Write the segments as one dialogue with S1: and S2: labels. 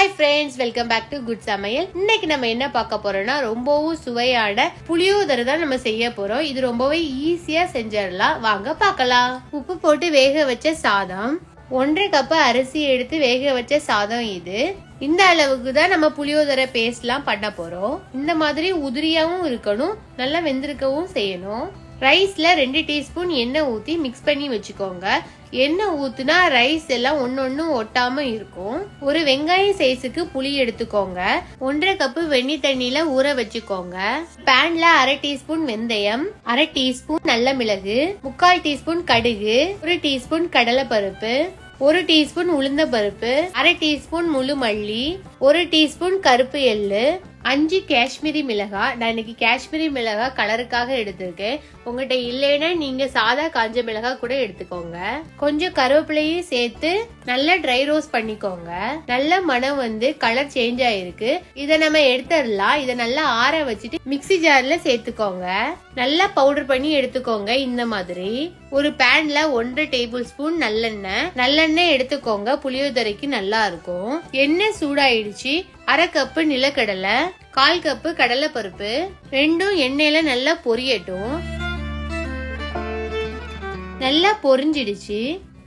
S1: Hi friends, welcome back to Good Samayal. இன்னைக்கு நம்ம என்ன பார்க்க போறோம்னா ரொம்பவும் சுவையான புளியோதரை தான் நம்ம செய்ய போறோம். இது ரொம்பவே ஈஸியா செஞ்சிடலாம். வாங்க பார்க்கலாம். உப்பு போட்டு வேக வச்ச சாதம், 1.5 கப் அரிசி எடுத்து வேக வச்ச சாதம். இது இந்த அளவுக்கு தான் நம்ம புளியோதரை பேஸ்ட்லாம் பண்ண போறோம். இந்த மாதிரி உதிரியாவும் இருக்கணும், நல்லா வெந்திருக்கவும் செய்யணும். ரைஸ்ல 2 டீஸ்பூன் எண்ணெய் ஊத்தி மிக்ஸ் பண்ணி வச்சுக்கோங்க. எண்ணெய் ஊத்துனா ரைஸ் எல்லாம் ஒன்னொன்னு ஒட்டாம இருக்கும். ஒரு வெங்காயம் சைஸுக்கு புளி எடுத்துக்கோங்க. 1.5 கப் வெந்நீர் தண்ணியில ஊற வச்சுக்கோங்க. பேன்ல 1/2 டீஸ்பூன் வெந்தயம், 1/2 டீஸ்பூன் நல்ல மிளகு, 3/4 டீஸ்பூன் கடுகு, 1 டீஸ்பூன் கடலை பருப்பு, 1 டீஸ்பூன் உளுந்த பருப்பு, 1/2 டீஸ்பூன் முழு மல்லி, 1 டீஸ்பூன் கருப்பு எள்ளு, 5 காஷ்மீரி மிளகாய். நான் இன்னைக்கு காஷ்மீரி மிளகாய் கலருக்காக எடுத்திருக்கேன். உங்ககிட்ட இல்லைன்னா நீங்க சாதா காஞ்ச மிளகாய் கூட எடுத்துக்கோங்க. கொஞ்சம் கருவேப்பிலையும் சேர்த்து நல்லா ட்ரை ரோஸ்ட் பண்ணிக்கோங்க. நல்ல மனம் வந்து கலர் சேஞ்ச் ஆயிருக்கு. இதை நம்ம எடுத்துடலாம். இதை நல்லா ஆற வச்சுட்டு மிக்ஸி ஜார்ல சேர்த்துக்கோங்க. நல்லா பவுடர் பண்ணி எடுத்துக்கோங்க. இந்த மாதிரி ஒரு பேன்ல 1.5 டேபிள் ஸ்பூன் நல்லெண்ணெய் எடுத்துக்கோங்க. புளியோதரைக்கு நல்லா இருக்கும். எண்ணெய் சூடாயிடுச்சு. 1/2 கப் நிலக்கடலை, 1/4 கப் கடலை பருப்பு, ரெண்டும் எண்ணெயில நல்லா பொரியட்டும். நல்லா பொரிஞ்சிடுச்சு.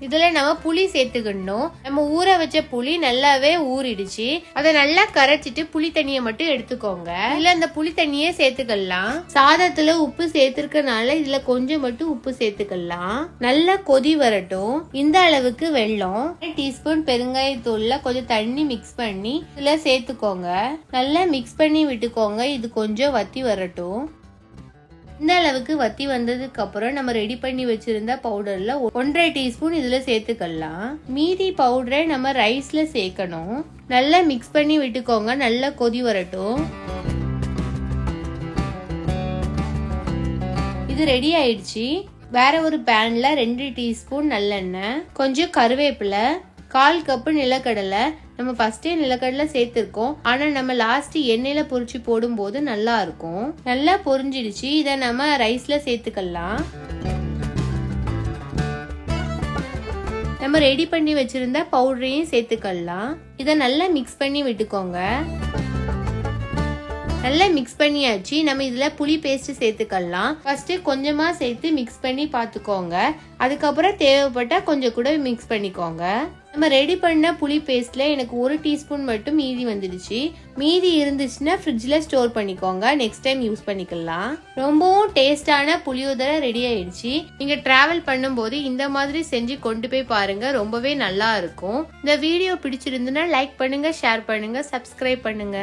S1: இதுல நம்ம புளி சேர்த்துக்கணும். நம்ம ஊற வச்ச புளி நல்லாவே ஊறிடுச்சு. அதை நல்லா கரைச்சிட்டு புளி தண்ணியை மட்டும் எடுத்துக்கோங்க. இல்ல அந்த புளி தண்ணியே சேர்த்துக்கலாம். சாதத்துல உப்பு சேர்த்திருக்கனால இதுல கொஞ்சம் மட்டும் உப்பு சேர்த்துக்கலாம். நல்லா கொதி வரட்டும். இந்த அளவுக்கு வெல்லம், 1 டீஸ்பூன் பெருங்காயத்தூள்ல கொஞ்சம் தண்ணி மிக்ஸ் பண்ணி இதுல சேர்த்துக்கோங்க. நல்லா மிக்ஸ் பண்ணி விட்டுக்கோங்க. இது கொஞ்சம் வத்தி வரட்டும். இந்த அளவுக்கு வத்தி வந்ததுக்கு அப்புறம் நம்ம ரெடி பண்ணி வச்சிருந்த பவுடர்ல 1.5 டீஸ்பூன் இதுல சேர்த்துக்கலாம். மீதி பவுடரை நம்ம ரைஸ்ல சேர்க்கணும். நல்லா மிக்ஸ் பண்ணி விட்டுக்கோங்க. நல்லா கொதி வரட்டும். இது ரெடி ஆயிடுச்சு. வேற ஒரு பேன்ல 2 டீஸ்பூன் நல்லெண்ணெய், கொஞ்சம் கருவேப்பிலை, 1/4 கப் நிலக்கடலை. நம்ம ஃபர்ஸ்டே நிலக்கடலை சேர்த்திருக்கோம். ஆனா நம்ம லாஸ்ட் எண்ணெயில பொரிச்சு போடும் போது நல்லா இருக்கும். நல்லா பொரிஞ்சிடுச்சு. இதை நம்ம ரைஸ்ல சேர்த்துக்கலாம். நம்ம ரெடி பண்ணி வச்சிருந்த பவுடரையும் சேர்த்துக்கலாம். இதை நல்லா மிக்ஸ் பண்ணி விட்டுக்கோங்க. நல்லா மிக்ஸ் பண்ணியாச்சு. நம்ம இதுல புளி பேஸ்ட் சேர்த்துக்கலாம். ஃபர்ஸ்ட் கொஞ்சமா சேர்த்து மிக்ஸ் பண்ணி பாத்துக்கோங்க. அதுக்கப்புறம் தேவைப்பட்டா கொஞ்சம் கூட மிக்ஸ் பண்ணிக்கோங்க. நம்ம ரெடி பண்ண புளி பேஸ்ட்ல எனக்கு 1 டீஸ்பூன் மட்டும் மீதி வந்துடுச்சு. மீதி இருந்துச்சுன்னா ஃப்ரிட்ஜ்ல ஸ்டோர் பண்ணிக்கோங்க. நெக்ஸ்ட் டைம் யூஸ் பண்ணிக்கலாம். ரொம்பவும் டேஸ்டான புளியோதரை ரெடி ஆயிடுச்சு. நீங்க டிராவல் பண்ணும்போது இந்த மாதிரி செஞ்சு கொண்டு போய் பாருங்க. ரொம்பவே நல்லா இருக்கும். இந்த வீடியோ பிடிச்சிருந்துன்னா லைக் பண்ணுங்க, ஷேர் பண்ணுங்க, சப்ஸ்கிரைப் பண்ணுங்க.